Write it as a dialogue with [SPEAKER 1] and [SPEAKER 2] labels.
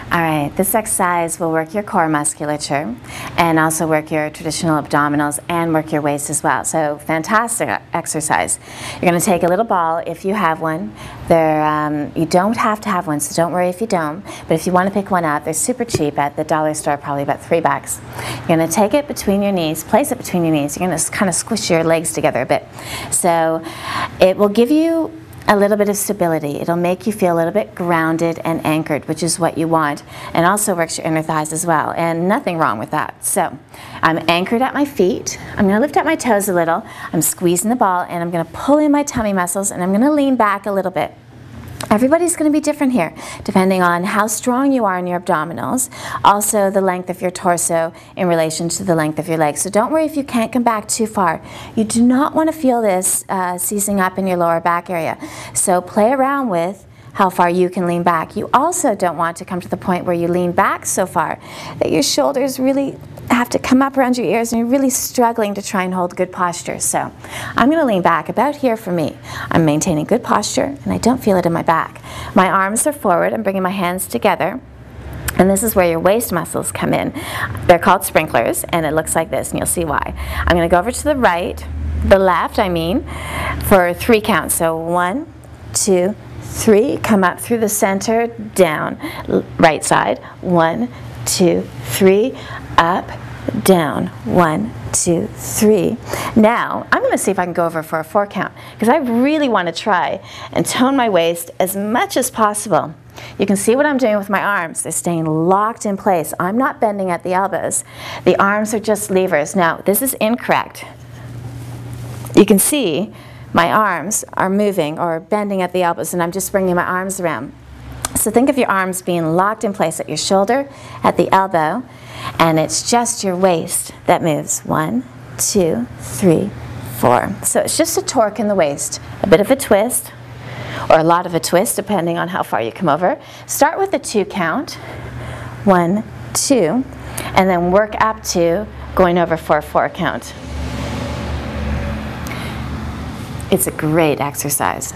[SPEAKER 1] All right, this exercise will work your core musculature and also work your traditional abdominals and work your waist as well. So fantastic exercise. You're going to take a little ball if you have one. You don't have to have one, so don't worry if you don't. But if you want to pick one up, they're super cheap at the dollar store, probably about $3. You're going to take it between your knees, place it between your knees. You're going to kind of squish your legs together a bit. So it will give you a little bit of stability. It'll make you feel a little bit grounded and anchored, which is what you want, and also works your inner thighs as well, and nothing wrong with that. So I'm anchored at my feet. I'm going to lift up my toes a little. I'm squeezing the ball, and I'm going to pull in my tummy muscles, and I'm going to lean back a little bit. Everybody's going to be different here, depending on how strong you are in your abdominals, also the length of your torso in relation to the length of your legs. So don't worry if you can't come back too far. You do not want to feel this seizing up in your lower back area. So play around with how far you can lean back. You also don't want to come to the point where you lean back so far that your shoulders really have to come up around your ears and you're really struggling to try and hold good posture. So I'm going to lean back about here for me. I'm maintaining good posture and I don't feel it in my back. My arms are forward. I'm bringing my hands together. And this is where your waist muscles come in. They're called sprinklers, and it looks like this, and you'll see why. I'm going to go over to the right, the left, I mean, for 3 counts. So 1, 2, 3. Come up through the center, down. Right side. 1, 2, 3. Up, down. 1, 2, 3. Now, I'm going to see if I can go over for a 4 count, because I really want to try and tone my waist as much as possible. You can see what I'm doing with my arms. They're staying locked in place. I'm not bending at the elbows. The arms are just levers. Now, this is incorrect. You can see my arms are moving or bending at the elbows, and I'm just bringing my arms around. So think of your arms being locked in place at your shoulder, at the elbow, and it's just your waist that moves. 1, 2, 3, 4. So it's just a torque in the waist, a bit of a twist, or a lot of a twist, depending on how far you come over. Start with a 2 count, 1, 2, and then work up to going over for a 4 count. It's a great exercise.